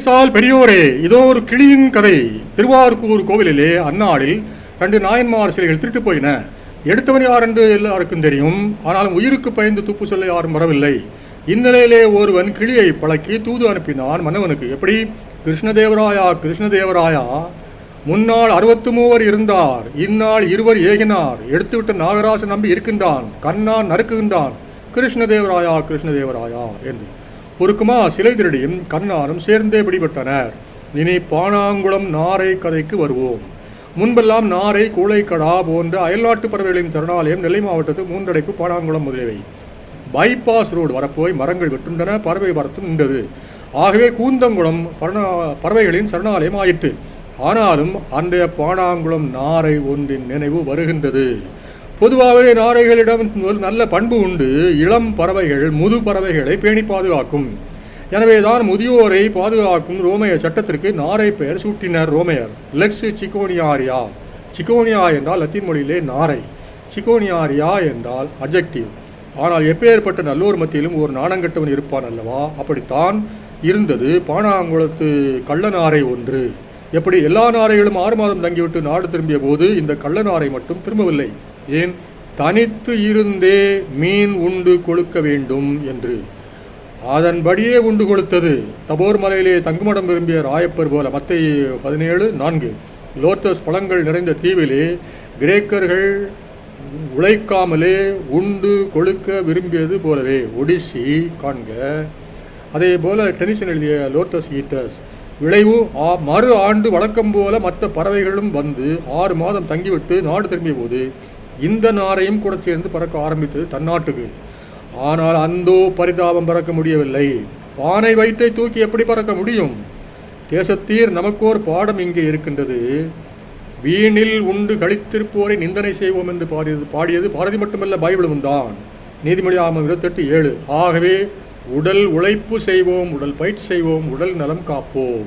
சால் பெரியோரே, இதோ ஒரு கிளியின் கதை. திருவாரூர் கோவிலிலே அந்நாளில் 2 நாயன்மார் சிலைகள் திருட்டு போயின. எடுத்தவன் யார் என்று எல்லாருக்கும் தெரியும். ஆனாலும் உயிருக்கு பயந்து துப்பு சொல்ல யாரும் வரவில்லை. இந்நிலையிலே ஒருவன் கிளியை பழக்கி தூது அனுப்பினான் மன்னவனுக்கு. எப்படி? கிருஷ்ணதேவராயா, கிருஷ்ணதேவராயா, முன்னாள் 63 இருந்தார், இந்நாள் 2 ஏகினார். எடுத்துவிட்ட நாகராசன் நம்பி இருக்கின்றான், கண்ணான் நறுக்குகின்றான். கிருஷ்ணதேவராயா, கிருஷ்ணதேவராயா என்று பொறுக்குமா சிலை திருடியும் கண்ணானும் சேர்ந்தே பிடிபட்டனர். இனி பாணாங்குளம் நாரை கதைக்கு வருவோம். முன்பெல்லாம் நாரை, கூளைக்கடா போன்ற அயல்நாட்டு பறவைகளின் சரணாலயம் நெல்லை மாவட்டத்து 3 அடைப்பு பாணாங்குளம் முதலியவை. பைபாஸ் ரோடு வரப்போய் மரங்கள் வெட்டுண்டன, பறவை வரத்தும் உண்டது. ஆகவே கூந்தங்குளம் பறவைகளின் சரணாலயம் ஆயிற்று. ஆனாலும் அன்றைய பாணாங்குளம் நாரை ஒன்றின் நினைவு வருகின்றது. பொதுவாகவே நாரைகளிடம் ஒரு நல்ல பண்பு உண்டு. இளம் பறவைகள் முது பறவைகளை பேணி பாதுகாக்கும். எனவேதான் முதியோரை பாதுகாக்கும் ரோமைய சட்டத்திற்கு நாரை பெயர் சூட்டினர் ரோமையர். லெக்ஸ் சிக்கோனியாரியா. சிக்கோனியா என்றால் லத்தீன் மொழியிலே நாரை, சிக்கோனியாரியா என்றால் அட்ஜெக்டிவ். ஆனால் எப்பேற்பட்ட நல்லோர் மத்தியிலும் ஒரு நாணங்கட்டவன் இருப்பான் அல்லவா? அப்படித்தான் இருந்தது பாணாங்குளத்து கள்ள நாரை ஒன்று. எப்படி எல்லா நாரைகளும் 6 மாதம் தங்கிவிட்டு நாடு திரும்பிய போது இந்த கள்ள நாரை மட்டும் திரும்பவில்லை. ஏன்? தனித்து இருந்தே மீன் உண்டு கொழுக்க வேண்டும் என்று. அதன்படியே உண்டு கொளுத்தது. தபோர் மலையிலே தங்குமடம் விரும்பிய ராயப்பர் போல. மத்தேயு 17:4. லோட்டஸ் பழங்கள் நிறைந்த தீவிலே கிரேக்கர்கள் உழைக்காமலே உண்டு கொழுக்க விரும்பியது போலவே. ஒடிசி காண்க. அதே போல டெனிசன் எழுதிய லோட்டஸ் ஈட்டர்ஸ். விளைவு மறு ஆண்டு வழக்கம் போல மற்ற பறவைகளும் வந்து 6 மாதம் தங்கிவிட்டு நாடு திரும்பிய போது இந்த நாரையும் கூட சேர்ந்து பறக்க ஆரம்பித்தது தன்னாட்டுக்கு. ஆனால் அந்தோ பரிதாபம் பறக்க முடியவில்லை. பானை வயிற்றை தூக்கி எப்படி பறக்க முடியும்? தேசத்தீர் நமக்கோர் பாடம் இங்கே இருக்கின்றது. வீணில் உண்டு கழித்திருப்போரை நிந்தனை செய்வோம் என்று பாடியது பாரதி மட்டுமல்ல, பைபிளும் தான். நீதிமொழி 28:7. ஆகவே உடல் உழைப்பு செய்வோம், உடல் பயிற்சி செய்வோம், உடல் நலம் காப்போம்.